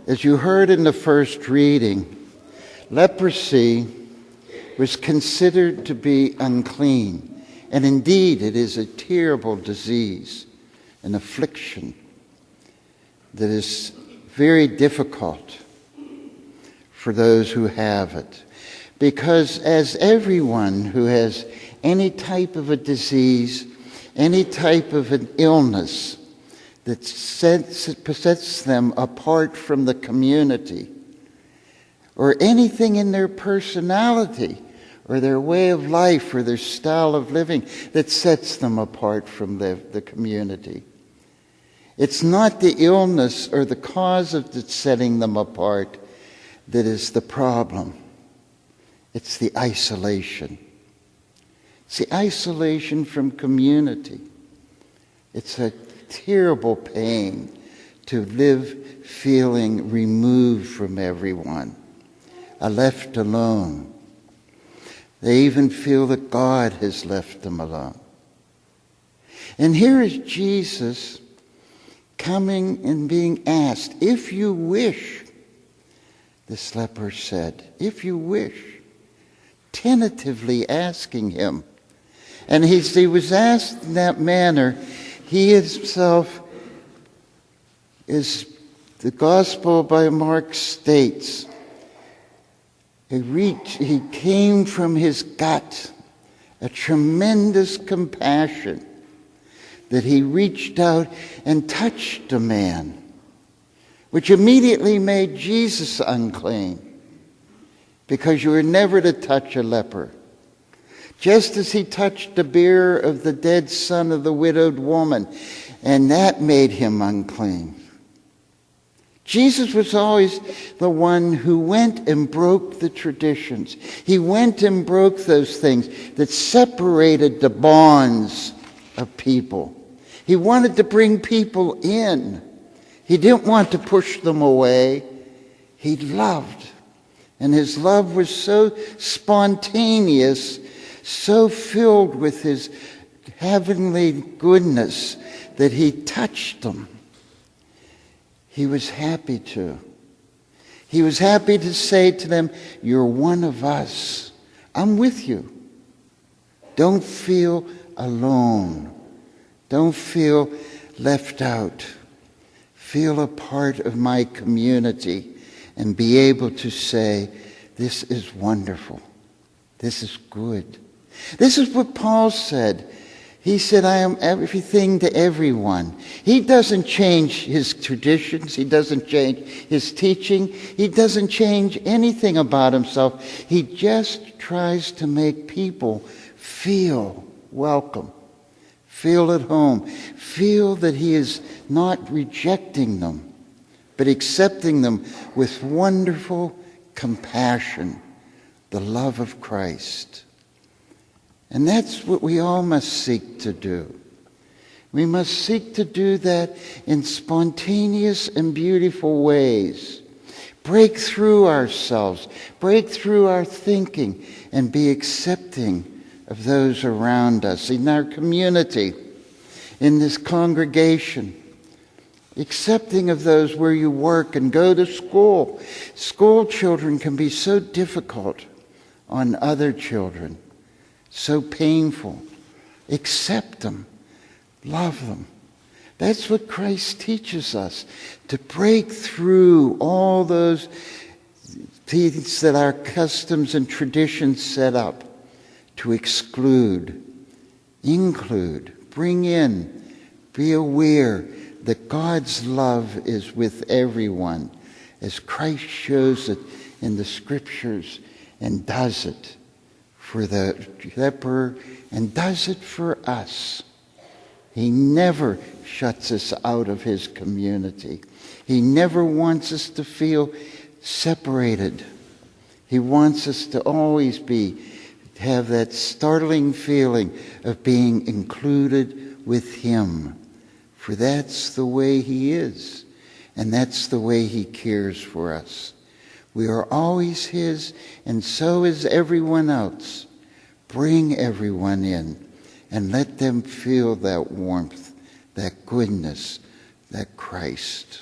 As you heard in the first reading, leprosy was considered to be unclean. And indeed, it is a terrible disease, an affliction that is very difficult for those who have it. Because as everyone who has any type of a disease, any type of an illness that sets them apart from the community, or anything in their personality, or their way of life, or their style of living that sets them apart from the community. It's not the illness or the cause of setting them apart that is the problem. It's the isolation. It's the isolation from community. It's a terrible pain to live feeling removed from everyone, left alone. They even feel that God has left them alone. And here is Jesus coming and being asked, if you wish, this leper said, if you wish, tentatively asking him. And he was asked in that manner. He himself, is the Gospel by Mark states, he came from his gut a tremendous compassion that he reached out and touched a man, which immediately made Jesus unclean, because you were never to touch a leper. Just as he touched the bier of the dead son of the widowed woman, and that made him unclean. Jesus was always the one who went and broke the traditions. He went and broke those things that separated the bonds of people. He wanted to bring people in. He didn't want to push them away. He loved. And his love was so spontaneous, so filled with his heavenly goodness, that he touched them. He was happy to. He was happy to say to them, you're one of us. I'm with you. Don't feel alone. Don't feel left out. Feel a part of my community and be able to say, this is wonderful. This is good. This is what Paul said. He said, I am everything to everyone. He doesn't change his traditions. He doesn't change his teaching. He doesn't change anything about himself. He just tries to make people feel welcome, feel at home, feel that he is not rejecting them, but accepting them with wonderful compassion, the love of Christ. And that's what we all must seek to do. We must seek to do that in spontaneous and beautiful ways. Break through ourselves, break through our thinking, and be accepting of those around us, in our community, in this congregation. Accepting of those where you work and go to school. School children can be so difficult on other children. So painful. Accept them. Love them. That's what Christ teaches us. To break through all those things that our customs and traditions set up. To exclude, include, bring in, be aware that God's love is with everyone, as Christ shows it in the Scriptures and does it for the leper and does it for us. He never shuts us out of his community. He never wants us to feel separated. He wants us to always have that startling feeling of being included with him. For that's the way he is, and that's the way he cares for us. We are always his, and so is everyone else. Bring everyone in, and let them feel that warmth, that goodness, that Christ.